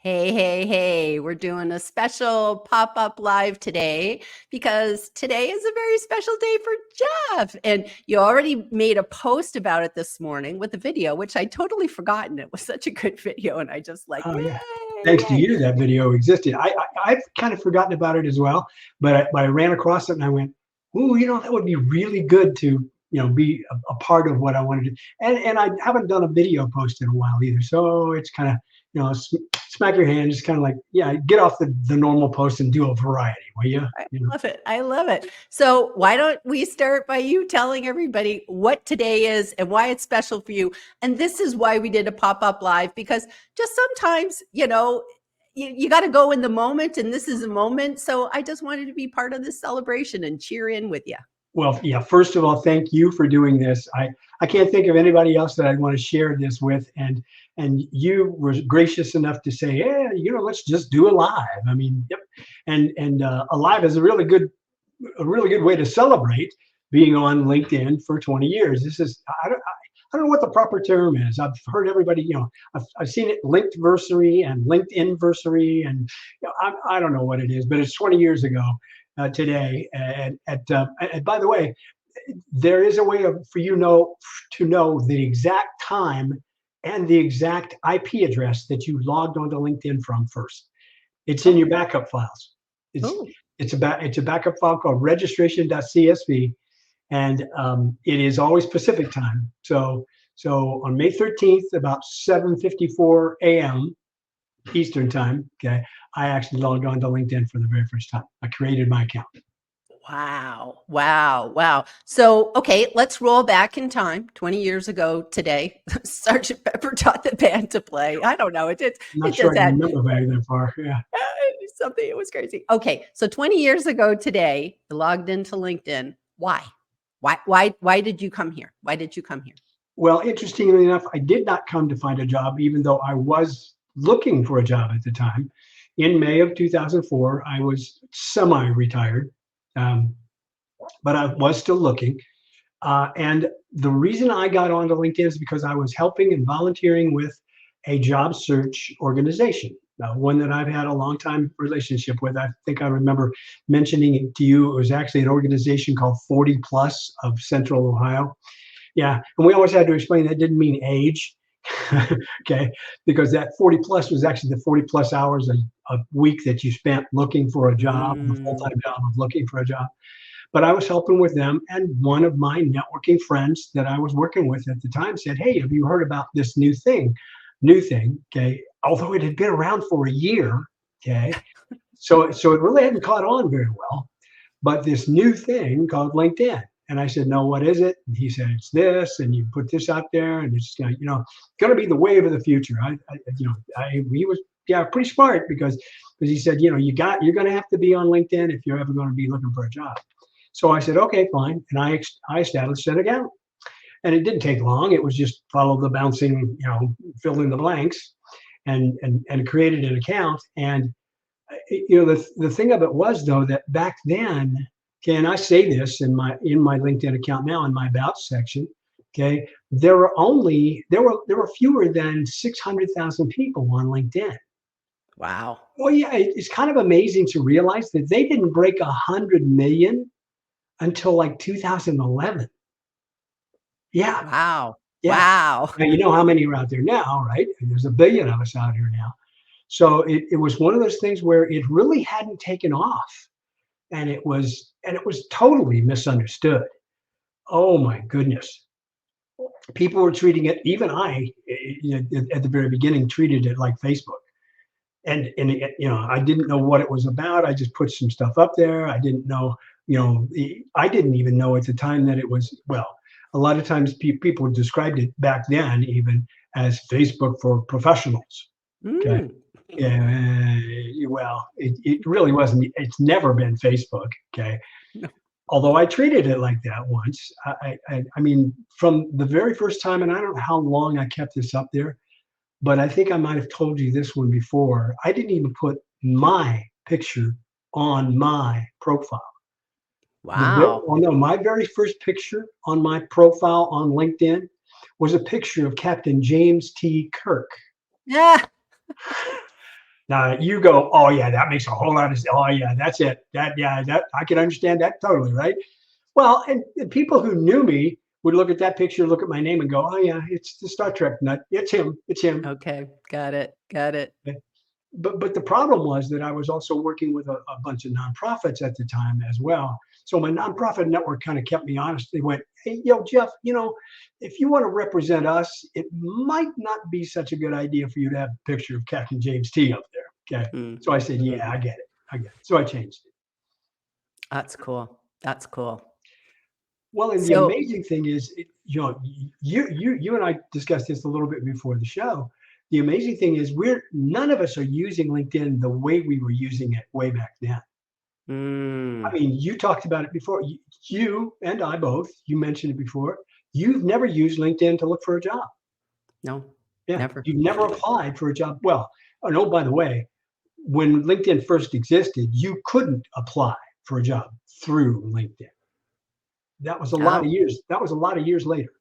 Hey, hey, hey, we're doing a special pop-up live today because today is a very special day for Jeff. And you already made a post about it this morning with the video, which I totally forgotten. It was such a good video. And I just like, Oh yeah. yay, Thanks to yay. you, that video existed. I've kind of forgotten about it as well, but I ran across it and I went, "Ooh, that would be really good to be a part of what I want to do." And I haven't done a video post in a while either, so it's kind of smack your hand, just kind of like, yeah, get off the normal post and do a variety, will you? I love it. I love it. So why don't we start by you telling everybody what today is and why it's special for you? And this is why we did a pop-up live, because just sometimes, you got to go in the moment, and this is a moment. So I just wanted to be part of this celebration and cheer in with you. Well, yeah, first of all, thank you for doing this. I can't think of anybody else that I'd want to share this with. And you were gracious enough to say, yeah, let's just do a live. I mean, yep. And a live is a really good way to celebrate being on LinkedIn for 20 years. This is I don't know what the proper term is. I've heard everybody, I've seen it linkedversary and LinkedInversary, and I don't know what it is, but it's 20 years ago today. And by the way, there is a way for to know the exact time and the exact IP address that you logged onto LinkedIn from first. It's in Oh, your backup files. It's oh, it's a backup file called registration.csv, and it is always Pacific time. So on May 13th, about 7:54 a.m. Eastern time, okay, I actually logged on to LinkedIn for the very first time. I created my account. wow. Wow. Wow. So, okay, let's roll back in time 20 years ago today. Sergeant Pepper taught the band to play. I don't know. I'm not It sure just I can had remember back that far. Yeah. something. It was crazy. Okay, so 20 years ago today, you logged into LinkedIn. Why? Why did you come here? Why did you come here? Well, interestingly enough, I did not come to find a job, even though I was looking for a job at the time. In May of 2004, I was semi-retired, um, but I was still looking. And the reason I got onto LinkedIn is because I was helping and volunteering with a job search organization, one that I've had a long time relationship with. I think I remember mentioning it to you. It was actually an organization called 40 Plus of Central Ohio. Yeah, and we always had to explain that didn't mean age, okay, because that 40 plus was actually the 40 plus hours a week that you spent looking for a job, the full Mm, time job of looking for a job. But I was helping with them, and one of my networking friends that I was working with at the time said, "Hey, have you heard about this new thing?" New thing, okay. Although it had been around for a year, okay. So it really hadn't caught on very well. But this new thing called LinkedIn. And I said, "No, what is it?" And he said, "It's this, and you put this out there, and it's going to be the wave of the future." He was, yeah, pretty smart, because he said, you're going to have to be on LinkedIn if you're ever going to be looking for a job. So I said, okay, fine, and I established an account, and it didn't take long. It was just follow the bouncing, fill in the blanks, and created an account. And the thing of it was, though, that back then, okay, and I say this in my LinkedIn account now in my about section, okay, there were fewer than 600,000 people on LinkedIn. wow. Well, yeah, it's kind of amazing to realize that they didn't break 100 million until like 2011. Yeah, Wow. yeah. Wow. Now you know how many are out there now, right? There's a billion of us out here now. So it was one of those things where it really hadn't taken off, and it was totally misunderstood. Oh my goodness. People were treating it, even at the very beginning, treated it like Facebook. And I didn't know what it was about. I just put some stuff up there. I didn't know, I didn't even know at the time that it was, well, a lot of times people described it back then even as Facebook for professionals. Okay. Mm. Yeah, well, it really wasn't. It's never been Facebook. Okay. No. Although I treated it like that once. I mean, from the very first time, and I don't know how long I kept this up there, but I think I might have told you this one before. I didn't even put my picture on my profile. Wow. Oh no, my very first picture on my profile on LinkedIn was a picture of Captain James T. Kirk. Yeah. Now you go, oh yeah, that makes a whole lot of sense. Oh yeah, that's it. That I can understand that totally, right? Well, and people who knew me would look at that picture, look at my name, and go, oh yeah, it's the Star Trek nut. It's him. It's him. Okay, got it, got it. But the problem was that I was also working with a bunch of nonprofits at the time as well. So my nonprofit network kind of kept me honest. They went, hey, yo, Jeff, if you want to represent us, it might not be such a good idea for you to have a picture of Captain James T up there. Okay. Mm, So I said, yeah, mm. I get it. I get it. So I changed it. That's cool. That's cool. Well, and the So, amazing thing is, you and I discussed this a little bit before the show. The amazing thing is, none of us are using LinkedIn the way we were using it way back then. I mm, mean, you talked about it before. You and I both. You mentioned it before. You've never used LinkedIn to look for a job. no, Yeah, never. you've never applied for a job. Well, oh no, by the way, when LinkedIn first existed, you couldn't apply for a job through LinkedIn. That was a lot of Oh, years. That was a lot of years later.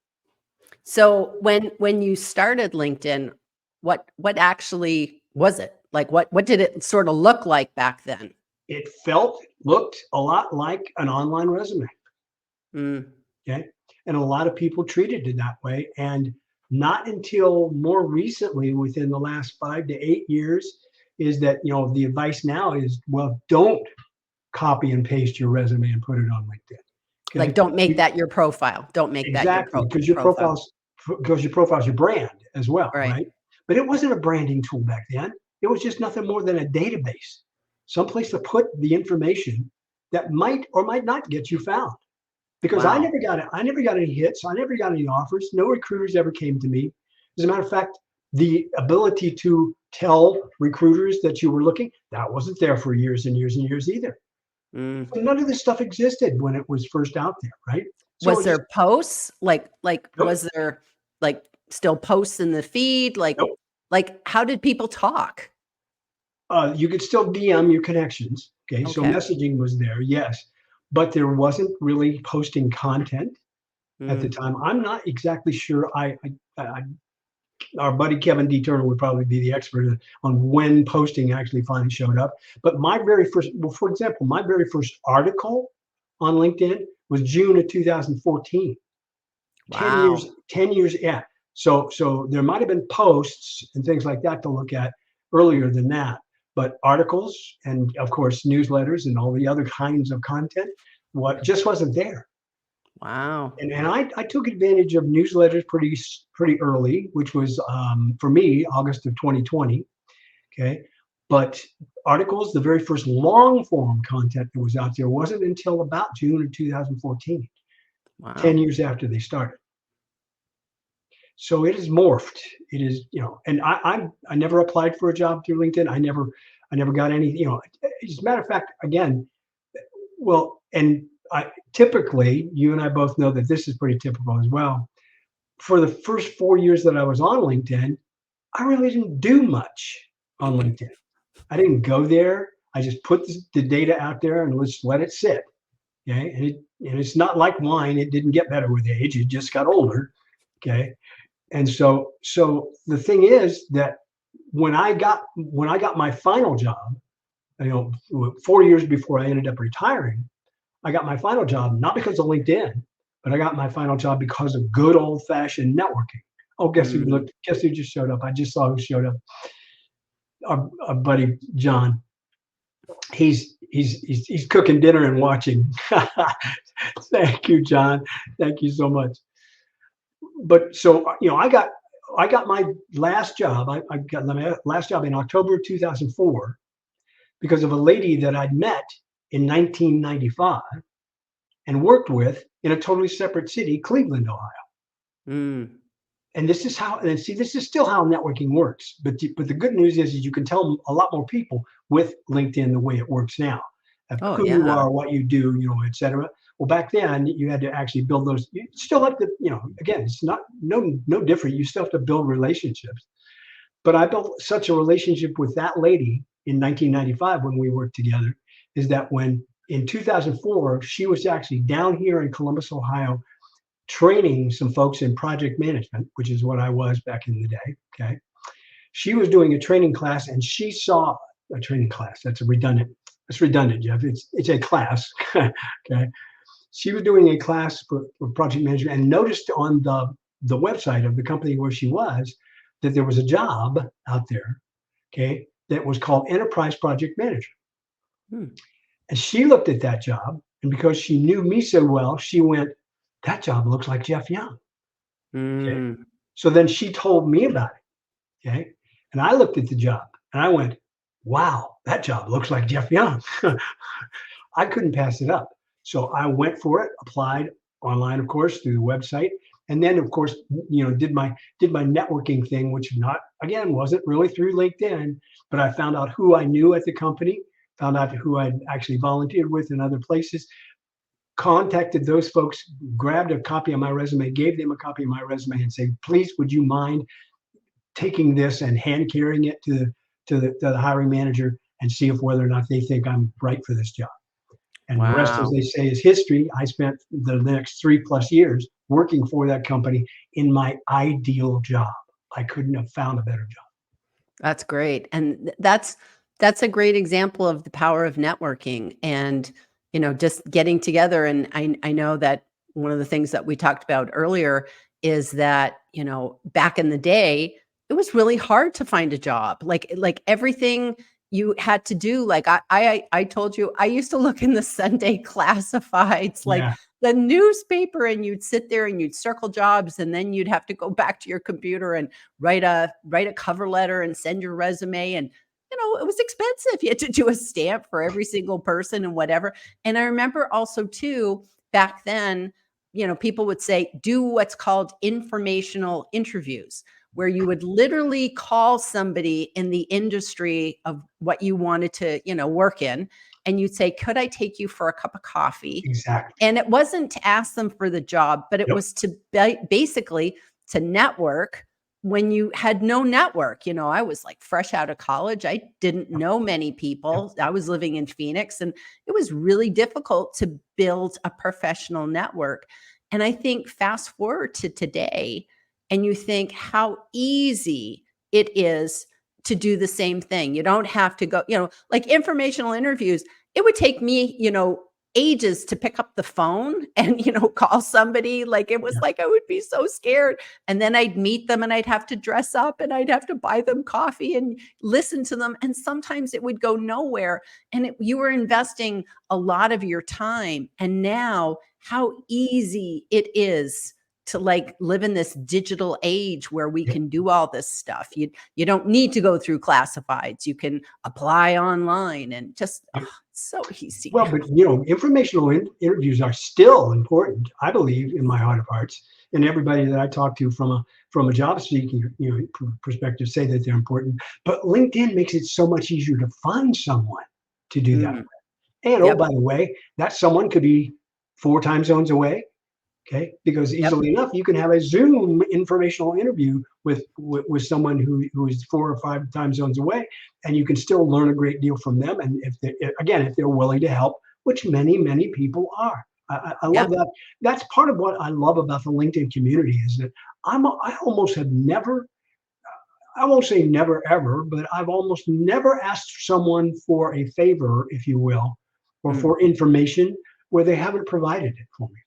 so when you started LinkedIn, what actually was it? Like what did it sort of look like back then? It looked a lot like an online resume. Mm, Okay. And a lot of people treated it that way. And not until more recently, within the last 5 to 8 years, is that, the advice now is, well, don't copy and paste your resume and put it on LinkedIn. like Okay. don't make that your profile. Don't make that your Exactly. Because profile. your profile's your brand as well, Right. right? But it wasn't a branding tool back then. It was just nothing more than a database, someplace to put the information that might or might not get you found. Because I Wow. never got it. I never got any hits. I never got any offers. No recruiters ever came to me. As a matter of fact, the ability to tell recruiters that you were looking, that wasn't there for years and years and years either. Mm. So none of this stuff existed when it was first out there, right? So Was it just there posts? Like nope, was there like still posts in the feed? nope. Like how did people talk? You could still DM your connections. Okay, so Okay. messaging was there, yes, but there wasn't really posting content at the Mm. time. I'm not exactly sure. Our buddy Kevin D. Turner would probably be the expert on when posting actually finally showed up. But for example, my very first article on LinkedIn was June of 2014. 10 years, Wow. 10 years, yeah. So there might have been posts and things like that to look at earlier than that. But articles and of course newsletters and all the other kinds of content, what just wasn't there. Wow. And I took advantage of newsletters pretty early, which was for me August of 2020. Okay, but articles, the very first long form content that was out there, wasn't until about June of 2014, 10 Wow. years after they started. So it has morphed. It is, and I never applied for a job through LinkedIn. I never got any. As a matter of fact, again, well, and I typically, you and I both know that this is pretty typical as well. For the first 4 years that I was on LinkedIn, I really didn't do much on LinkedIn. I didn't go there. I just put the data out there and let's let it sit. Okay, and it's not like wine. It didn't get better with age. It just got older. Okay, and so the thing is that when I got my final job, 4 years before I ended up retiring, I got my final job not because of LinkedIn, but I got my final job because of good old fashioned networking. Oh, guess who Mm. looked? Guess who just showed up? I just saw who showed up. Our buddy John. He's cooking dinner and watching. Thank you, John. Thank you so much. But so I got my last job. I got my last job in October of 2004 because of a lady that I'd met in 1995 and worked with in a totally separate city, Cleveland, Ohio. Mm. And this is how, and see, this is still how networking works. But the good news is you can tell a lot more people with LinkedIn the way it works now, of Oh who you yeah. are, what you do, et cetera. Well, back then you had to actually build those. You still have to, again, it's not no different. You still have to build relationships. But I built such a relationship with that lady in 1995 when we worked together, is that when in 2004 she was actually down here in Columbus, Ohio, training some folks in project management, which is what I was back in the day. Okay. she was doing a training class, and she saw a training class. That's redundant. It's redundant, Jeff. It's a class. Okay. She was doing a class for project management and noticed on the website of the company where she was that there was a job out there, okay, that was called Enterprise Project Manager. Hmm. And she looked at that job, and because she knew me so well, she went, "That job looks like Jeff Young." Okay. Mm. So then she told me about it. Okay. And I looked at the job and I went, "Wow, that job looks like Jeff Young." I couldn't pass it up. So I went for it, applied online, of course, through the website. And then, of course, did my networking thing, which not again wasn't really through LinkedIn, but I found out who I knew at the company, found out who I'd actually volunteered with in other places, contacted those folks, grabbed a copy of my resume, gave them a copy of my resume, and said, "Please, would you mind taking this and hand carrying it to the hiring manager and see if whether or not they think I'm right for this job." And the rest, as Wow. they say, is history. I spent the next 3+ years working for that company in my ideal job. I couldn't have found a better job. That's great. And that's a great example of the power of networking and, just getting together. And I know that one of the things that we talked about earlier is that, back in the day, it was really hard to find a job. Like everything you had to do, like I told you, I used to look in the Sunday classifieds, like Yeah, the newspaper, and you'd sit there and you'd circle jobs, and then you'd have to go back to your computer and write a cover letter and send your resume. And it was expensive. You had to do a stamp for every single person and whatever. And I remember also too, back then, people would say do what's called informational interviews, where you would literally call somebody in the industry of what you wanted to work in, and you'd say, could I take you for a cup of coffee? exactly. And it wasn't to ask them for the job, but it Yep. was to basically to network when you had no network. I was like fresh out of college. I didn't Yep. know many Yep. people. I was living in Phoenix, and it was really difficult to build a professional network. And I think fast forward to today, and you think how easy it is to do the same thing. You don't have to go, like informational interviews. It would take me, ages to pick up the phone and call somebody. Like it was Yeah. like I would be so scared, and then I'd meet them and I'd have to dress up and I'd have to buy them coffee and listen to them, and sometimes it would go nowhere, and you were investing a lot of your time. And now how easy it is to like live in this digital age where we Yep. can do all this stuff. You don't need to go through classifieds. You can apply online and just Yep. it's so easy Well, now. but informational interviews are still important, I believe, in my heart of hearts. And everybody that I talk to from a job seeking perspective say that they're important. But LinkedIn makes it so much easier to find someone to do that. Mm, And oh, yep, by the way, that someone could be 4 time zones away. Okay, because yep, easily enough, you can have a Zoom informational interview with someone who is 4 or 5 time zones away, and you can still learn a great deal from them. And if they're willing to help, which many people are. I love yep. that. That's part of what I love about the LinkedIn community is that I almost have never, I won't say never ever, but I've almost never asked someone for a favor, if you will, or Mm, for information where they haven't provided it for me.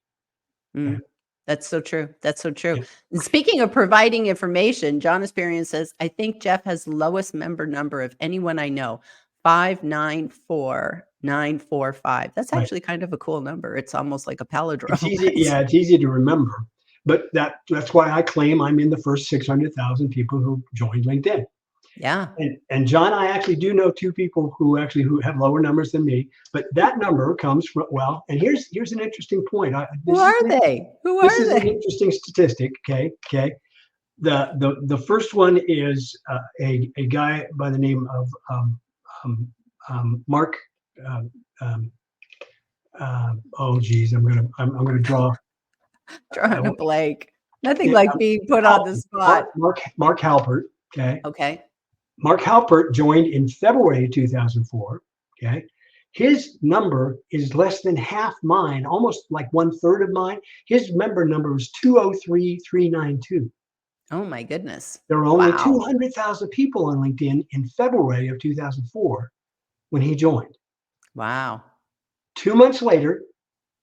Okay? mm. That's so true. That's so true. Yeah. And speaking of providing information, John Esperian says, I think Jeff has lowest member number of anyone I know, 594945. That's Right. actually kind of a cool number. It's almost like a It's palindrome. easy, yeah, it's easy to remember, but that's why I claim I'm in the first 600,000 people who joined LinkedIn. Yeah. And John, I actually do know 2 people who have lower numbers than me, but that number comes from well, and here's an interesting point. Who are they? Who This are is an they? interesting statistic. Okay. The first one is a guy by the name of Mark. Um, um, oh geez, I'm gonna draw. Drawing Uh, a blank. Nothing yeah, like being put on the spot. Mark Halpert. Okay. Okay. Mark Halpert joined in February 2004. Okay. His number is less than half mine, almost like 1/3 of mine. His member number is 203392. Oh my goodness. There were only Wow. 200,000 people on LinkedIn in February of 2004 when he joined. Wow. 2 months later,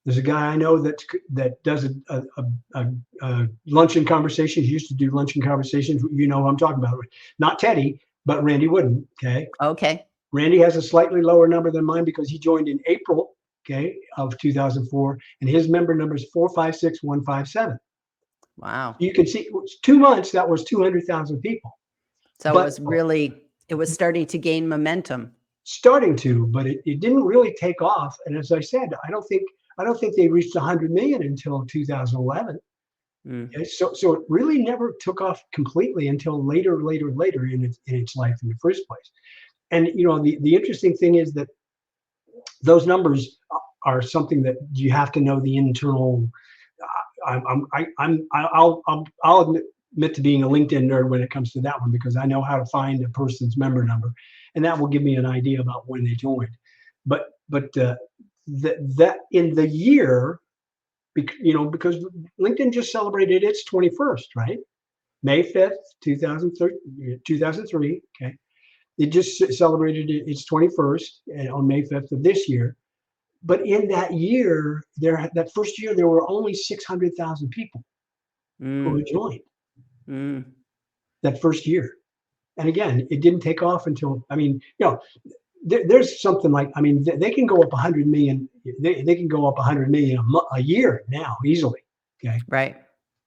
there's a guy I know that does a luncheon conversations. He used to do luncheon conversations. You know who I'm talking about. Not Teddy, but Randy Wooden. Okay. Okay. Randy has a slightly lower number than mine because he joined in April, okay, of 2004, and his member number is 456157. Wow. You can see it was 2 months. That was 200,000 people, So but it was starting to gain momentum. starting to, but it didn't really take off. And as I said, I don't think they reached 100 million until 2011. Mm. Okay? So it really never took off completely until later in its life in the first place. And the interesting thing is that those numbers are something that you have to know the internal. I'll admit to being a LinkedIn nerd when it comes to that one because I know how to find a person's member number, and that will give me an idea about when they joined. But that in the year, because LinkedIn just celebrated its 21st, right? May 5th, 2003. Okay, it just celebrated its 21st on May 5th of this year. But in that year, that first year, there were only 600,000 people who Mm. had joined Mm. that first year. And again, it didn't take off until, I mean, there's something like, I mean, they can go up 100 million. They can go up 100 million a year now easily. Okay. Right.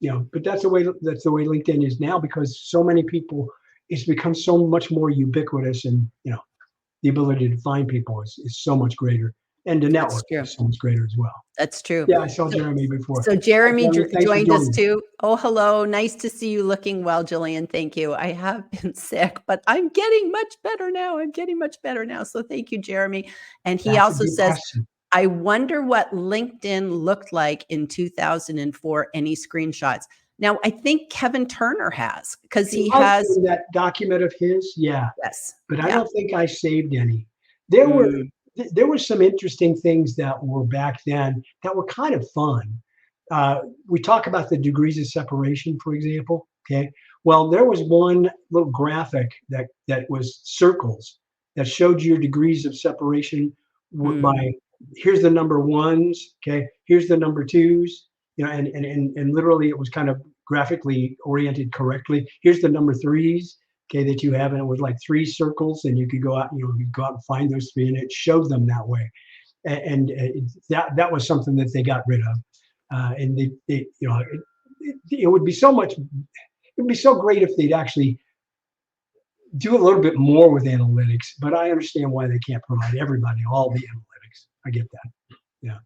But that's the way LinkedIn is now because so many people, it's become so much more ubiquitous, and the ability to find people is so much greater, and the That's network true. is so much greater as well. That's true. Yeah, I saw So Jeremy before. so Hi, Jeremy Jeremy, thanks for joined us joining. too. Oh, hello. Nice to see you looking well, Gillian. Thank you. I have been sick, but I'm getting much better now. I'm getting much better now. So thank you, Jeremy. And he That's a also good says, question. I wonder what LinkedIn looked like in 2004. Any screenshots? Now, I think Kevin Turner has because It he was has. in that document of his, yeah, Yes. but I Yeah. don't think I saved any. There were Mm, there were some interesting things that were back then that were kind of fun. We talk about the degrees of separation, for example. Okay, well, there was one little graphic that was circles that showed your degrees of separation mm, by here's the number ones, okay, here's the number twos, and literally it was kind of graphically oriented correctly. Here's the number threes, okay, that you have, and it was like three circles, and you could go out, you go out and find those three, and it showed them that way. And that was something that they got rid of, and it would be so much. It would be so great if they'd actually do a little bit more with analytics. But I understand why they can't provide everybody all the analytics. I get that. Yeah.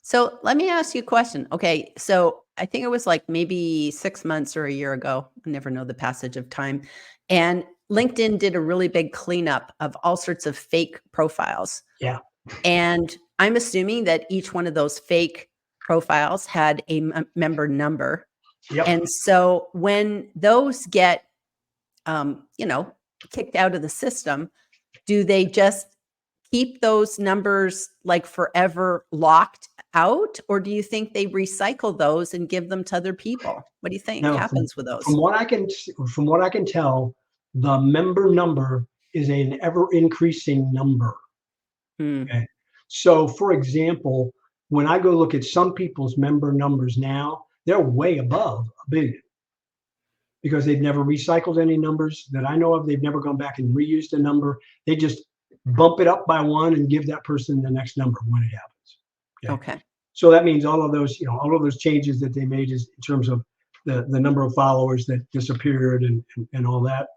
So let me ask you a question. Okay. So I think it was like maybe 6 months or a year ago. I never know the passage of time. And LinkedIn did a really big cleanup of all sorts of fake profiles. Yeah. And I'm assuming that each one of those fake profiles had a member number. Yep. And so when those get, you know, kicked out of the system, do they just keep those numbers like forever locked out? Or do you think they recycle those and give them to other people? What do you think Now, happens with those? from what I can tell, the member number is an ever increasing number. Hmm. Okay. So, for example, when I go look at some people's member numbers now, they're way above a billion because they've never recycled any numbers that I know of. They've never gone back and reused a number. They just bump it up by one and give that person the next number when it happens. Okay. Okay. So that means all of those changes that they made is in terms of the number of followers that disappeared and all that.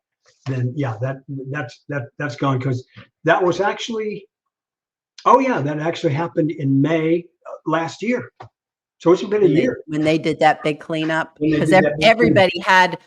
Then yeah, that's gone because that was actually. Oh yeah, that actually happened in May last year. So it's been a year When they did that big cleanup, when they because did that big cleanup. everybody had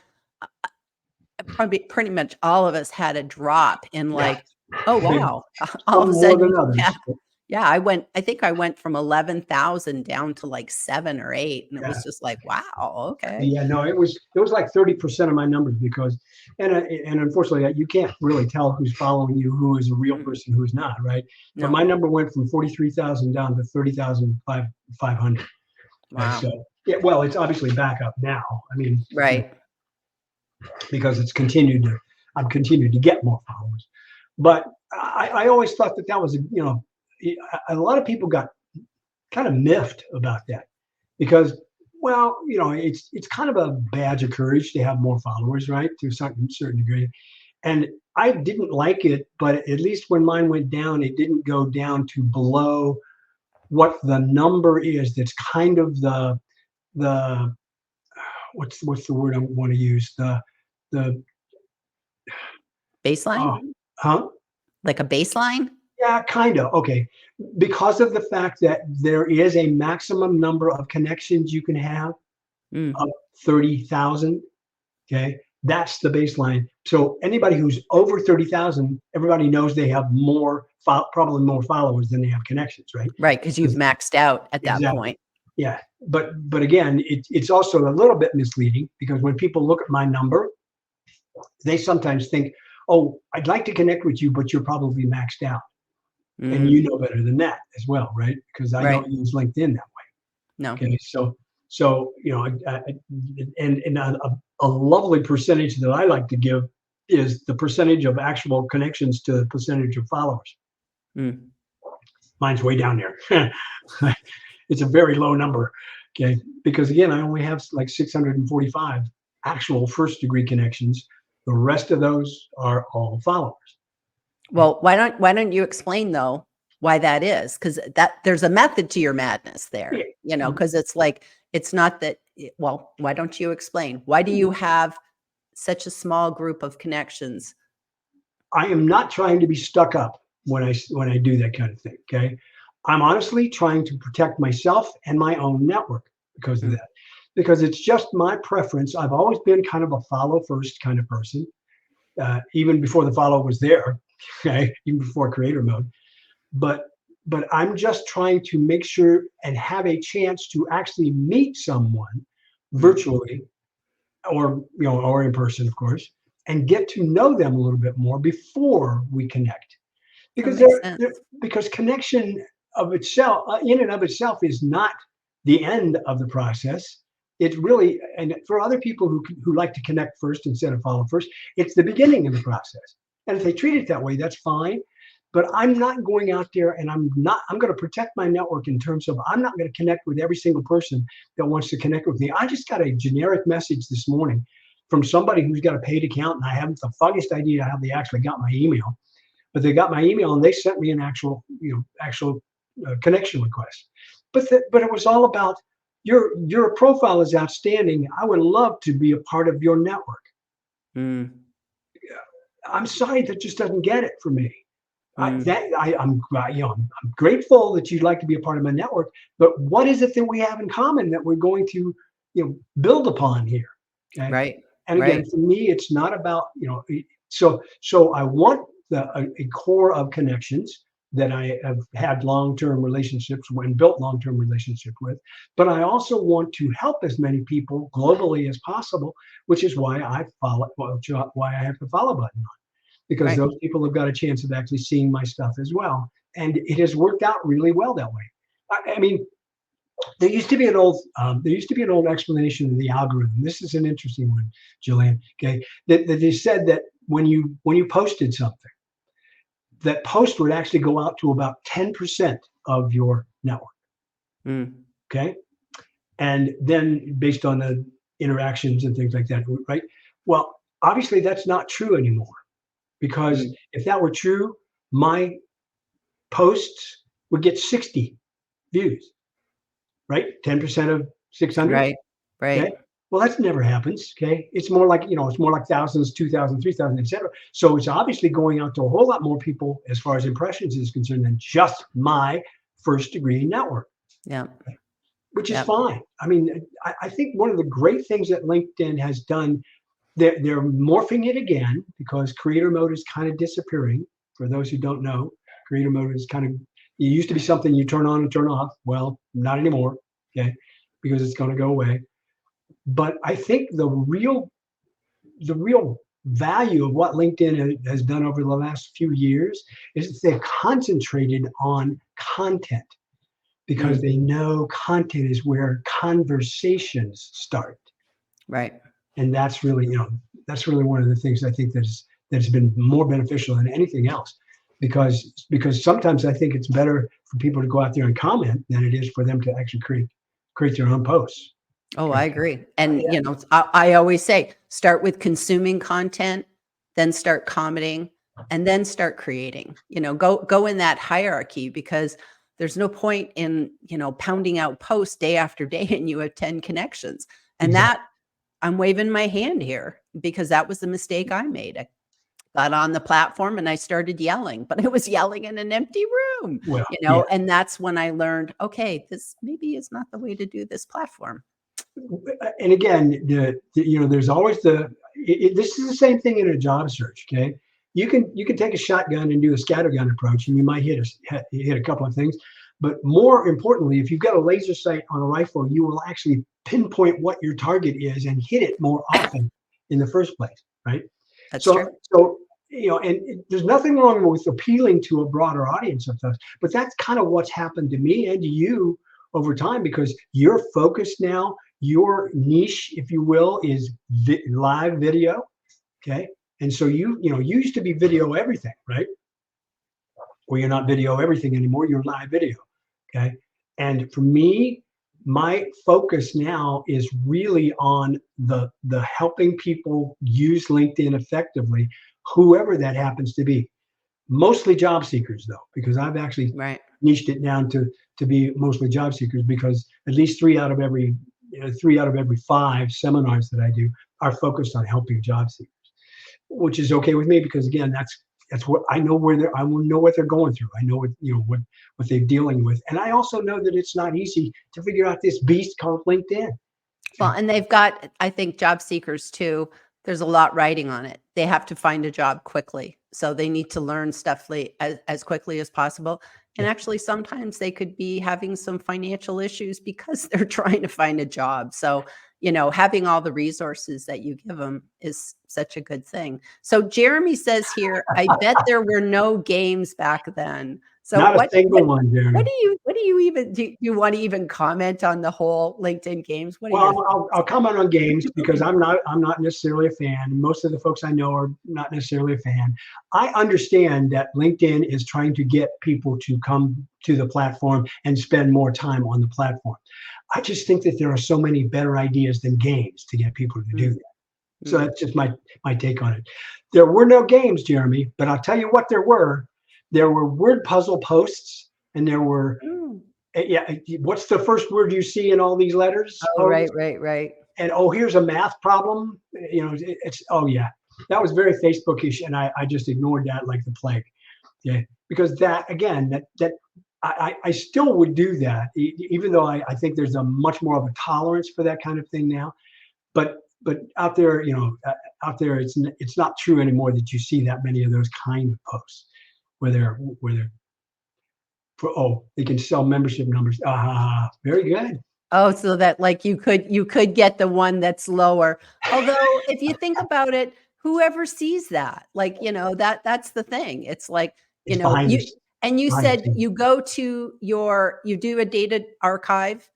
probably pretty much all of us had a drop in Yeah, like, oh big, wow, all of some a more sudden, than yeah, others. yeah. I think I went from 11,000 down to like 7 or 8, and it Yeah, was just like, wow, okay. yeah. No, it was like 30% of my numbers because, and unfortunately, you can't really tell who's following you, who is a real Mm, person, who's not, right? But no, my number went from 43,000 down to 30,500. Okay, wow, so yeah, well, it's obviously back up now. I mean, right. because I've continued to get more followers. But I always thought that was, a lot of people got kind of miffed about that because, well, it's kind of a badge of courage to have more followers, right? To a certain degree. And I didn't like it, but at least when mine went down, it didn't go down to below what the number is. That's kind of the what's the word I want to use? The Baseline? oh, huh? Like a baseline? Yeah, kind of. Okay. Because of the fact that there is a maximum number of connections you can have Mm. of 30,000. Okay. That's the baseline. So anybody who's over 30,000, everybody knows they have probably more followers than they have connections, right? Right, because you've maxed out at that Exactly. point. Yeah. But again, it's also a little bit misleading because when people look at my number, they sometimes think, oh, I'd like to connect with you, but you're probably maxed out. And Mm. you know better than that as well, right? Because I Right. don't use LinkedIn that way. No. Okay, so and a lovely percentage that I like to give is the percentage of actual connections to the percentage of followers. Mm. Mine's way down there. It's a very low number. Okay, because again, I only have like 645 actual first degree connections. The rest of those are all followers. Well, why don't you explain though why that is? Because there's a method to your madness there, Yeah. because it's like it's not that. Well, why don't you explain? Why do you have such a small group of connections? I am not trying to be stuck up when I do that kind of thing. Okay, I'm honestly trying to protect myself and my own network because of Mm. that. Because it's just my preference. I've always been kind of a follow first kind of person, even before the follow was there. Okay, even before creator mode. But I'm just trying to make sure and have a chance to actually meet someone Mm. virtually or in person, of course, and get to know them a little bit more before we connect. That Because makes sense. because connection of itself, in and of itself, is not the end of the process. It's really, and for other people who like to connect first instead of follow first, it's the beginning of the process. And if they treat it that way, that's fine. But I'm not going out there and I'm going to protect my network in terms of I'm not going to connect with every single person that wants to connect with me. I just got a generic message this morning from somebody who's got a paid account, and I haven't the foggiest idea how they actually got my email, but they got my email and they sent me an actual connection request. But it was all about your profile is outstanding. I would love to be a part of your network. Mm. I'm sorry, that just doesn't get it for me. Mm. I'm grateful that you'd like to be a part of my network, but what is it that we have in common that we're going to build upon here? Okay. Right. And again, Right. for me, it's not about so I want a core of connections that I have had long-term relationships and built long-term relationship with, but I also want to help as many people globally as possible, which is why why I have the follow button on, because Right. those people have got a chance of actually seeing my stuff as well. And it has worked out really well that way. I mean, there used to be an old explanation of the algorithm. This is an interesting one, Gillian. Okay, that they said that when you posted something, that post would actually go out to about 10% of your network. Mm. Okay, and then based on the interactions and things like that, right? Well, obviously that's not true anymore, because Mm. if that were true, my posts would get 60 views, right? 10% of 600. Right. Okay. Right. Well, that never happens. Okay. It's more like, it's more like thousands, 2,000, 3,000, etc. So it's obviously going out to a whole lot more people as far as impressions is concerned than just my first degree network, Yeah. which is Yeah. fine. I mean, I think one of the great things that LinkedIn has done, they're morphing it again because creator mode is kind of disappearing. For those who don't know, creator mode is kind of, it used to be something you turn on and turn off. Well, not anymore. Okay. Because it's going to go away. But I think the real value of what LinkedIn has done over the last few years is that they've concentrated on content, because Mm. they know content is where conversations start. Right. And that's really, that's really one of the things I think that's been more beneficial than anything else, because sometimes I think it's better for people to go out there and comment than it is for them to actually create their own posts. Oh, I 'Cause, agree. And, yeah, I always say, start with consuming content, then start commenting, and then start creating. Go in that hierarchy, because there's no point in, pounding out posts day after day and you have 10 connections. And exactly. that I'm waving my hand here, because that was the mistake I made. I got on the platform and I started yelling, but I was yelling in an empty room, Well, yeah. and that's when I learned, okay, this maybe is not the way to do this platform. And again, there's always this is the same thing in a job search. Okay, you can take a shotgun and do a scattergun approach, and you might hit a couple of things. But more importantly, if you've got a laser sight on a rifle, you will actually pinpoint what your target is and hit it more often in the first place, right? That's true. So and there's nothing wrong with appealing to a broader audience of those, but that's kind of what's happened to me and to you over time, because you're focused now. Your niche, if you will, is live video. Okay, and so you used to be video everything, right? Well, you're not video everything anymore. You're live video. Okay, and for me, my focus now is really on the helping people use LinkedIn effectively, whoever that happens to be. Mostly job seekers, though, because I've actually Right. niched it down to be mostly job seekers, because at least three out of every five seminars that I do are focused on helping job seekers, which is okay with me, because again, that's what I know, I will know what they're going through. I know what they're dealing with, and I also know that it's not easy to figure out this beast called LinkedIn. Well, Okay. and they've got, I think, job seekers too. There's a lot riding on it. They have to find a job quickly. So they need to learn stuff as quickly as possible. And Yeah. actually, sometimes they could be having some financial issues because they're trying to find a job. So, having all the resources that you give them is such a good thing. So Jeremy says here, I bet there were no games back then. So Not a what single one, Jeremy. what do you even do? You want to even comment on the whole LinkedIn games? What are Well, your I'll comment on games, because I'm not necessarily a fan. Most of the folks I know are not necessarily a fan. I understand that LinkedIn is trying to get people to come to the platform and spend more time on the platform. I just think that there are so many better ideas than games to get people to do Mm, that. So mm. that's just my take on it. There were no games, Jeremy, but I'll tell you what there were. There were word puzzle posts, and there were Mm. yeah. What's the first word you see in all these letters? Oh, right, right, right. And here's a math problem. It's oh yeah, that was very Facebookish, and I just ignored that like the plague. Yeah, because that again, that I still would do that, even though I think there's a much more of a tolerance for that kind of thing now. But out there, it's not true anymore that you see that many of those kind of posts where they're they can sell membership numbers. Ah, very good. Oh, so that, like, you could get the one that's lower. Although, if you think about it, whoever sees that? Like, that's the thing. It's like, It's behind you us, and you behind the said scenes. you go to you do a data archive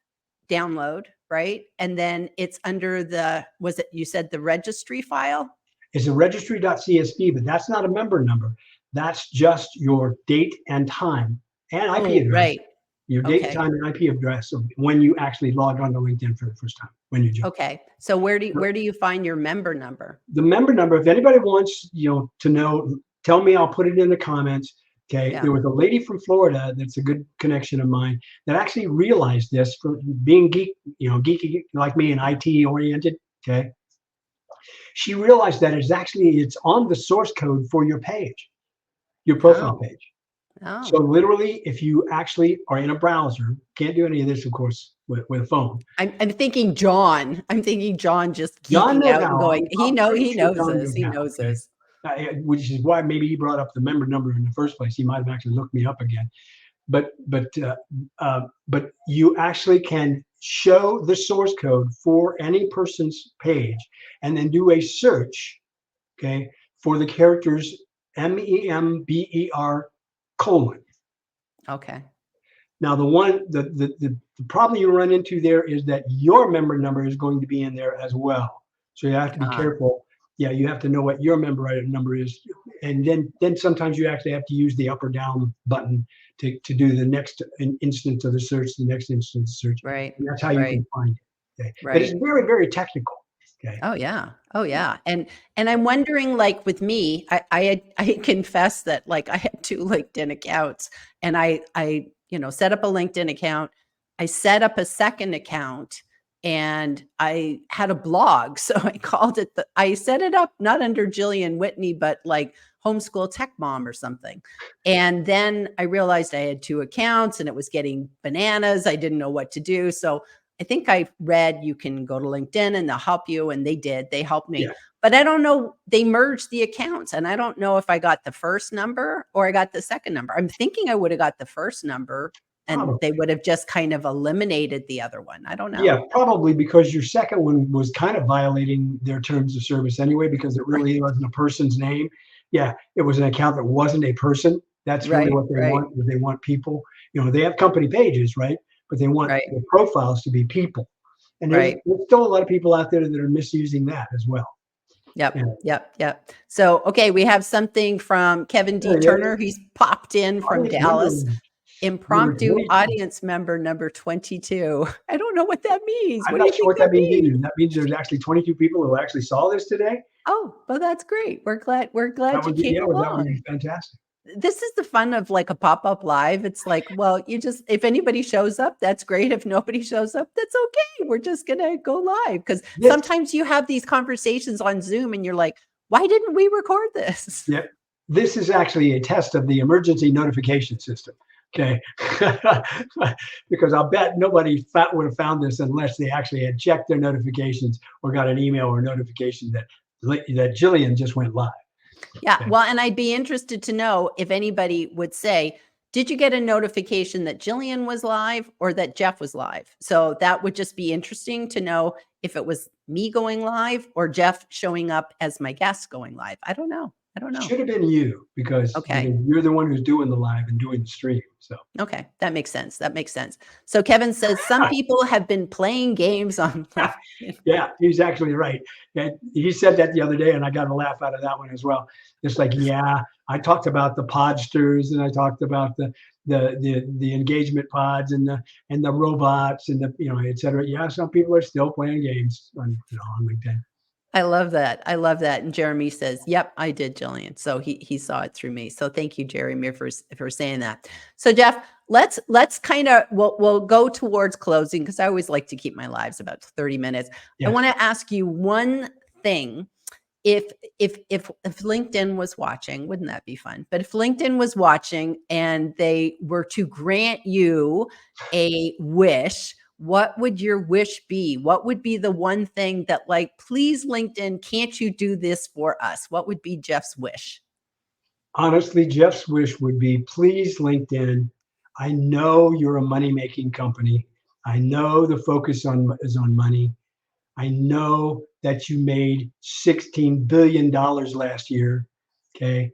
download, right? And then it's under you said the registry file? It's a registry.csv, but that's not a member number. That's just your date and time and IP Oh, address. right. Your date and Okay. time and IP address of when you actually logged onto LinkedIn for the first time, when you joined. Okay. So where do you find your member number? The member number, if anybody wants, to know, tell me, I'll put it in the comments. Okay. Yeah. There was a lady from Florida that's a good connection of mine that actually realized this for being geeky like me and IT oriented. Okay. She realized that it's on the source code for your page, your profile Oh. page. So Oh. literally, if you actually are in a browser, can't do any of this, of course, with a phone. I'm thinking John. I'm thinking John just John geeking knows out and how. going, I'm pretty he sure knows John this. knows He how. knows Okay. this. Which is why maybe he brought up the member number in the first place. He might have actually looked me up again. But you actually can show the source code for any person's page, and then do a search, okay, for the characters MEMBER colon. Okay. Now, the problem you run into there is that your member number is going to be in there as well. So you have to be Ah, careful. Yeah, you have to know what your member item number is, and then sometimes you actually have to use the up or down button to do the next instance of the search, the next instance of search, Right. and that's how you Right. can find it. Okay, but it's Right. very, very technical. Okay. Oh yeah. Oh yeah. And I'm wondering, like with me, I confess that like I had two LinkedIn accounts, and I set up a LinkedIn account. I set up a second account, and I had a blog. So I called it I set it up not under Gillian Whitney, but like homeschool tech mom or something. And then I realized I had two accounts and it was getting bananas. I didn't know what to do. So I think I read you can go to LinkedIn and they'll help you, and they did. They helped me. Yeah, But I don't know, they merged the accounts, and I don't know if I got the first number or I got the second number. I'm thinking I would have got the first number and they probably. would have just kind of eliminated the other one. I don't know. Yeah, probably because your second one was kind of violating their terms of service anyway, because it really wasn't a person's name. Yeah, it was an account that wasn't a person. That's really Right, what they right, want. They want people. They have company pages, right? But they want right, the profiles to be people. And right. there's still a lot of people out there that are misusing that as well. Yep, Yeah, yep, yep. So, okay, we have something from Kevin D. there he is. Turner. He's popped in from Audience member Dallas. number Impromptu 22. audience member number 22. I don't know what that means. I'm What do you not sure think what that that means means? either. That means there's actually 22 people who actually saw this today. Oh, well, that's great. We're That glad you would be, came yeah, that would along. be fantastic. This is the fun of like a pop-up live. It's like, well, if anybody shows up, that's great. If nobody shows up, that's okay. We're just gonna go live. Because This sometimes you have these conversations on Zoom and you're like, why didn't we record this? Yeah, this is actually a test of the emergency notification system. Okay, because I'll bet nobody would have found this unless they actually had checked their notifications or got an email or notification that Gillian just went live. Yeah, Okay. well, and I'd be interested to know if anybody would say, did you get a notification that Gillian was live or that Jeff was live? So that would just be interesting to know if it was me going live or Jeff showing up as my guest going live. I don't know. I don't know. Should have been you because Okay. you're the one who's doing the live and doing the stream. So Okay. That makes sense. That makes sense. So Kevin says some people have been playing games on LinkedIn. yeah, he's actually right. And he said that the other day, and I got a laugh out of that one as well. It's like, yeah, I talked about the podsters, and I talked about the engagement pods and the robots and the et cetera. Yeah, some people are still playing games on LinkedIn. I love that. I love that. And Jeremy says, "Yep, I did, Jillian." So he saw it through me. So thank you, Jeremy, for saying that. So Jeff, let's kind of we'll go towards closing because I always like to keep my lives about 30 minutes. I Yes. want to ask you one thing. If LinkedIn was watching, wouldn't that be fun? But if LinkedIn was watching and they were to grant you a wish, what would your wish be? What would be the one thing that, like, please, LinkedIn, can't you do this for us? What would be Jeff's wish? Honestly, Jeff's wish would be, please, LinkedIn. I know you're a money making company. I know the focus is on money. I know that you made $16 billion last year. Okay.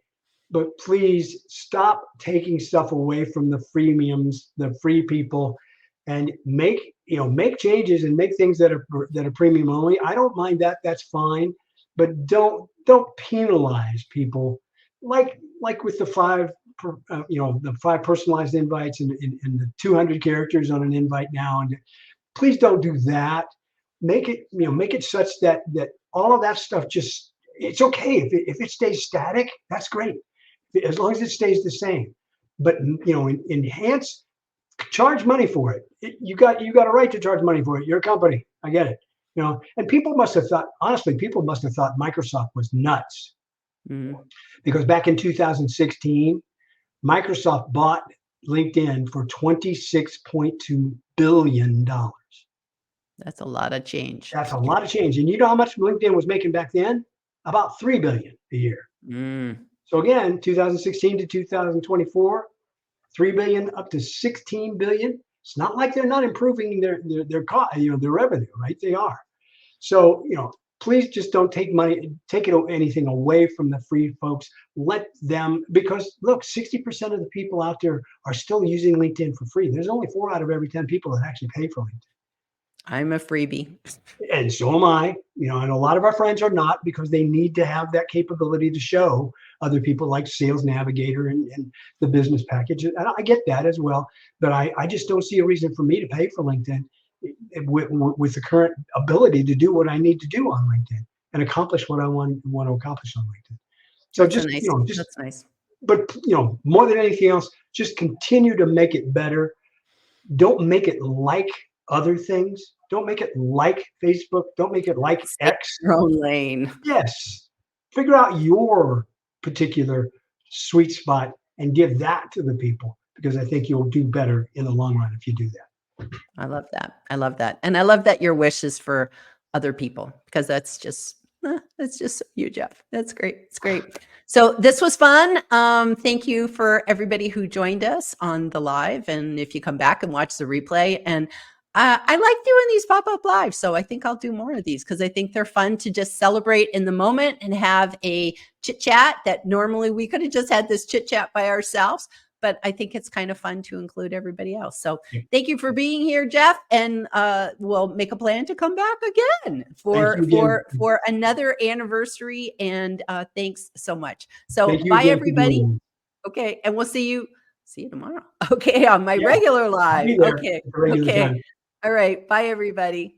But please stop taking stuff away from the freemiums, the free people, and make changes and make things that are premium only. I don't mind that. That's fine. But don't penalize people like with the the 5 personalized invites and the 200 characters on an invite now. And please don't do that. Make it such that all of that stuff just it's okay if it stays static. That's great as long as it stays the same. But enhance, charge money for it. You got a right to charge money for it. You're a company. I get it. And people must have thought, honestly, people must have thought Microsoft was nuts Mhm. because back in 2016, Microsoft bought LinkedIn for $26.2 billion. That's a lot of change. That's a lot of change. And you know how much LinkedIn was making back then? About 3 billion a year. Mm. So again, 2016 to 2024, 3 billion up to 16 billion. It's not like they're not improving their cost, their revenue, right? They are. So, please just don't take anything away from the free folks. Let them, because look, 60% of the people out there are still using LinkedIn for free. There's only 4 out of every 10 people that actually pay for LinkedIn. I'm a freebie. And so am I. And a lot of our friends are not, because they need to have that capability to show other people, like Sales Navigator and the business package. And I get that as well, but I just don't see a reason for me to pay for LinkedIn with the current ability to do what I need to do on LinkedIn and accomplish what I want to accomplish on LinkedIn. So That's a just, nice, just, that's nice. but more than anything else, just continue to make it better. Don't make it like other things. Don't make it like Facebook. Don't make it like Stay X. in your own lane. Yes. Figure out your particular sweet spot and give that to the people, because I think you'll do better in the long run if you do that. I love that. I love that. And I love that your wish is for other people, because that's just you, Jeff. That's great. It's great. So this was fun. Thank you for everybody who joined us on the live. And if you come back and watch the replay, and I like doing these pop-up lives. So I think I'll do more of these, because I think they're fun to just celebrate in the moment and have a chit chat that normally we could have just had this chit chat by ourselves. But I think it's kind of fun to include everybody else. So thank you for being here, Jeff. And we'll make a plan to come back again Thank you again. for another anniversary. And thanks so much. So Thank you bye, again for everybody. doing Okay, and we'll see you tomorrow. Okay, on my it. Yeah, regular I'll live. be there Okay, at the regular okay. time. All right. Bye, everybody.